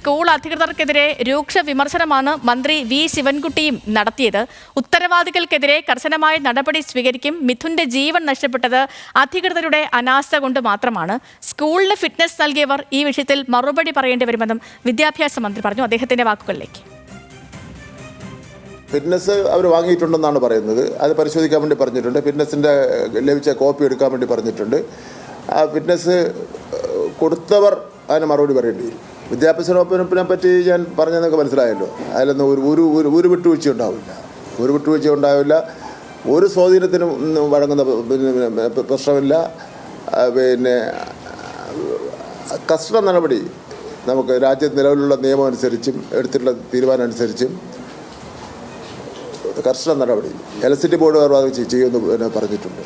School അധികൃതർക്കെതിരെ രൂക്ഷ വിമർശനമാണ് മന്ത്രി വി ശിവൻകുട്ടിയും നടത്തിയത്. ഉത്തരവാദികൾക്കെതിരെ കർശനമായ നടപടി സ്വീകരിക്കും. മിഥുന്റെ ജീവൻ നഷ്ടപ്പെട്ടത് അധികൃതരുടെ അനാസ്ഥ കൊണ്ട് മാത്രമാണ്. സ്കൂളിന് ഫിറ്റ്നസ് നൽകിയവർ ഈ വിഷയത്തിൽ മറുപടി പറയേണ്ടി വരുമെന്നും വിദ്യാഭ്യാസ മന്ത്രി പറഞ്ഞു. അദ്ദേഹത്തിന്റെ വാക്കുകളിലേക്ക്. ഫിറ്റ്നസ് അവർ വാങ്ങിയിട്ടുണ്ടെന്നാണ് പറയുന്നത്. അത് പരിശോധിക്കാൻ വേണ്ടി പറഞ്ഞിട്ടുണ്ട്. ഫിറ്റ്നസിൻ്റെ ലഭിച്ച കോപ്പി എടുക്കാൻ വേണ്ടി പറഞ്ഞിട്ടുണ്ട്. ആ ഫിറ്റ്നസ് കൊടുത്തവർ അതിന് മറുപടി പറയേണ്ടി വരും. വിദ്യാഭ്യാസ വകുപ്പിനെ പറ്റി ഞാൻ പറഞ്ഞതെന്നൊക്കെ മനസ്സിലായല്ലോ. അതിലൊന്നും ഒരു വിട്ടുവീഴ്ച ഉണ്ടാവില്ല. ഒരു സ്വാധീനത്തിനും വഴങ്ങുന്ന പ്രശ്നമില്ല. പിന്നെ കർശന നടപടി നമുക്ക് രാജ്യത്ത് നിലവിലുള്ള നിയമം അനുസരിച്ചും എടുത്തിട്ടുള്ള തീരുമാനം അനുസരിച്ചും കർശന നടപടി ഇലക്ട്രിസിറ്റി ബോർഡ് ചെയ്യുമെന്ന് പറഞ്ഞിട്ടുണ്ട്.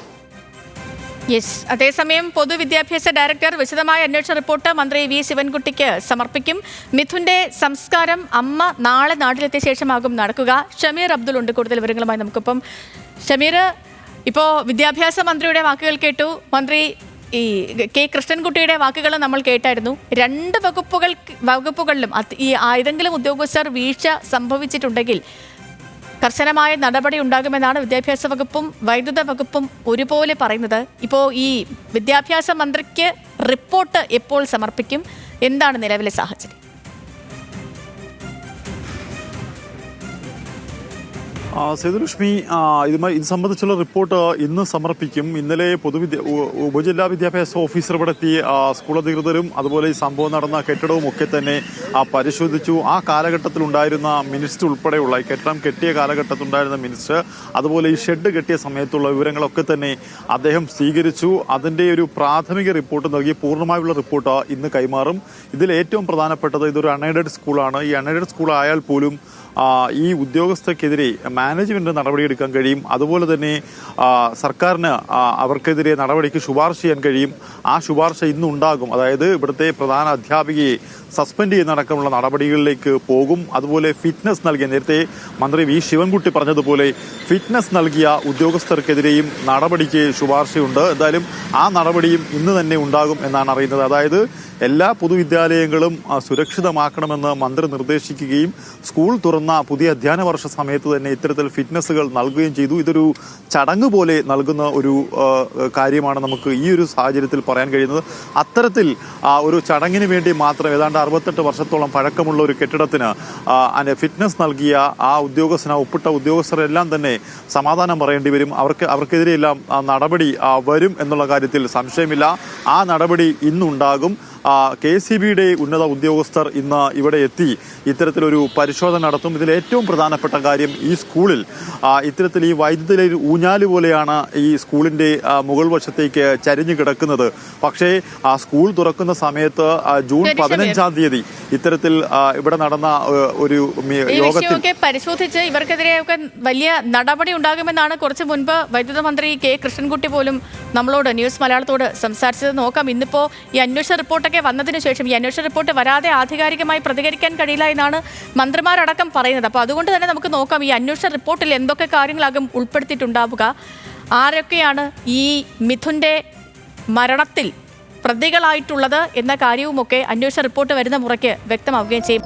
യെസ്. അതേസമയം പൊതുവിദ്യാഭ്യാസ ഡയറക്ടർ വിശദമായ അന്വേഷണ റിപ്പോർട്ട് മന്ത്രി വി ശിവൻകുട്ടിക്ക് സമർപ്പിക്കും. മിഥുന്റെ സംസ്കാരം അമ്മ നാളെ നാട്ടിലെത്തിയ ശേഷമാകും നടക്കുക. ഷമീർ അബ്ദുൾ ഉണ്ട് കൂടുതൽ വിവരങ്ങളുമായി നമുക്കിപ്പം. ഷമീർ, ഇപ്പോൾ വിദ്യാഭ്യാസ മന്ത്രിയുടെ വാക്കുകൾ കേട്ടു. മന്ത്രി ഈ കെ കൃഷ്ണൻകുട്ടിയുടെ വാക്കുകൾ നമ്മൾ കേട്ടായിരുന്നു. രണ്ട് വകുപ്പുകളിലും ഈ ഏതെങ്കിലും ഉദ്യോഗസ്ഥർ വീഴ്ച സംഭവിച്ചിട്ടുണ്ടെങ്കിൽ കർശനമായ നടപടി ഉണ്ടാകുമെന്നാണ് വിദ്യാഭ്യാസ വകുപ്പും വൈദ്യുത വകുപ്പും ഒരുപോലെ പറയുന്നത്. ഇപ്പോൾ ഈ വിദ്യാഭ്യാസ മന്ത്രിക്ക് റിപ്പോർട്ട് എപ്പോൾ സമർപ്പിക്കും? എന്താണ് നിലവിലെ സാഹചര്യം? സേതുലക്ഷ്മി, ഇത് സംബന്ധിച്ചുള്ള റിപ്പോർട്ട് ഇന്ന് സമർപ്പിക്കും. ഇന്നലെ ഉപജില്ലാ വിദ്യാഭ്യാസ ഓഫീസർ ഇവിടെ എത്തി സ്കൂൾ അധികൃതരും അതുപോലെ ഈ സംഭവം നടന്ന കെട്ടിടവും ഒക്കെ തന്നെ പരിശോധിച്ചു. ആ കാലഘട്ടത്തിലുണ്ടായിരുന്ന മിനിസ്റ്റർ ഉൾപ്പെടെയുള്ള ഈ കെട്ടിടം കെട്ടിയ കാലഘട്ടത്തിലുണ്ടായിരുന്ന മിനിസ്റ്റർ അതുപോലെ ഈ ഷെഡ് കെട്ടിയ സമയത്തുള്ള വിവരങ്ങളൊക്കെ തന്നെ അദ്ദേഹം സ്വീകരിച്ചു. അതിൻ്റെ ഒരു പ്രാഥമിക റിപ്പോർട്ട് നൽകി പൂർണ്ണമായുള്ള റിപ്പോർട്ട് ഇന്ന് കൈമാറും. ഇതിൽ ഏറ്റവും പ്രധാനപ്പെട്ടത് ഇതൊരു അൺഎയ്ഡഡ് സ്കൂളാണ്. ഈ അൺഎയ്ഡഡ് സ്കൂൾ ആയാൽ പോലും ഈ ഉദ്യോഗസ്ഥർക്കെതിരെ മാനേജ്മെന്റ് നടപടിയെടുക്കാൻ കഴിയും. അതുപോലെ തന്നെ സർക്കാരിന് അവർക്കെതിരെ നടപടിക്ക് ശുപാർശ ചെയ്യാൻ കഴിയും. ആ ശുപാർശ ഇന്നുണ്ടാകും. അതായത് ഇവിടുത്തെ പ്രധാന അധ്യാപികയെ സസ്പെൻഡ് ചെയ്യുന്നതടക്കമുള്ള നടപടികളിലേക്ക് പോകും. അതുപോലെ ഫിറ്റ്നസ് നൽകിയ, നേരത്തെ മന്ത്രി വി ശിവൻകുട്ടി പറഞ്ഞതുപോലെ ഫിറ്റ്നസ് നൽകിയ ഉദ്യോഗസ്ഥർക്കെതിരെയും നടപടിക്ക് ശുപാർശയുണ്ട്. എന്തായാലും ആ നടപടിയും ഇന്ന് തന്നെ ഉണ്ടാകും എന്നാണ് അറിയുന്നത്. അതായത് എല്ലാ പൊതുവിദ്യാലയങ്ങളും സുരക്ഷിതമാക്കണമെന്ന് മന്ത്രി നിർദ്ദേശിക്കുകയും സ്കൂൾ തുറന്ന പുതിയ അധ്യയന വർഷ സമയത്ത് തന്നെ ഇത്തരത്തിൽ ഫിറ്റ്നസുകൾ നൽകുകയും ചെയ്തു. ഇതൊരു ചടങ്ങ് പോലെ നൽകുന്ന ഒരു കാര്യമാണ് നമുക്ക് ഈ ഒരു സാഹചര്യത്തിൽ പറയാൻ കഴിയുന്നത്. അത്തരത്തിൽ ഒരു ചടങ്ങിന് വേണ്ടി മാത്രം ഏതാണ്ട് 68 വർഷത്തോളം പഴക്കമുള്ള ഒരു കെട്ടിടത്തിന് ഫിറ്റ്നസ് നൽകിയ ആ ഒപ്പിട്ട ഉദ്യോഗസ്ഥരെല്ലാം തന്നെ സമാധാനം പറയേണ്ടി വരും. അവർക്കെതിരെയെല്ലാം നടപടി വരും എന്നുള്ള കാര്യത്തിൽ സംശയമില്ല. ആ നടപടി ഇന്നുണ്ടാകും. KCBയുടെ ഉന്നത ഉദ്യോഗസ്ഥർ ഇന്ന് ഇവിടെ എത്തി ഇത്തരത്തിലൊരു പരിശോധന നടത്തും. ഇതിൽ ഏറ്റവും പ്രധാനപ്പെട്ട കാര്യം ഈ സ്കൂളിൽ ഇത്തരത്തിൽ ഈ വൈദ്യുതി ഊഞ്ഞാല് പോലെയാണ് ഈ സ്കൂളിൻ്റെ മുകൾ വശത്തേക്ക് ചരിഞ്ഞു കിടക്കുന്നത്. പക്ഷേ സ്കൂൾ തുറക്കുന്ന സമയത്ത് ജൂൺ 15-ാം തീയതി ഇത്തരത്തിൽ ഇവിടെ നടന്ന ഒരു യോഗത്തിൽ പരിശോധിച്ച് ഇവർക്കെതിരെയൊക്കെ വലിയ നടപടി ഉണ്ടാകുമെന്നാണ് കുറച്ച് മുൻപ് വൈദ്യുത മന്ത്രി കെ കൃഷ്ണൻകുട്ടി പോലും നമ്മളോട് ന്യൂസ് മലയാളത്തോട് സംസാരിച്ചത്. നോക്കാം. ഇന്നിപ്പോൾ ഈ അന്വേഷണ റിപ്പോർട്ടൊക്കെ വന്നതിന് ശേഷം ഈ അന്വേഷണ റിപ്പോർട്ട് വരാതെ ആധികാരികമായി പ്രതികരിക്കാൻ കഴിയില്ല എന്നാണ് മന്ത്രിമാരടക്കം പറയുന്നത്. അപ്പോൾ അതുകൊണ്ട് തന്നെ നമുക്ക് നോക്കാം ഈ അന്വേഷണ റിപ്പോർട്ടിൽ എന്തൊക്കെ കാര്യങ്ങളാകും ഉൾപ്പെടുത്തിയിട്ടുണ്ടാവുക, ആരൊക്കെയാണ് ഈ മിഥുന്റെ മരണത്തിൽ പ്രതികളായിട്ടുള്ളത് എന്ന കാര്യവുമൊക്കെ അന്വേഷണ റിപ്പോർട്ട് വരുന്ന മുറയ്ക്ക് വ്യക്തമാവുകയും ചെയ്യും.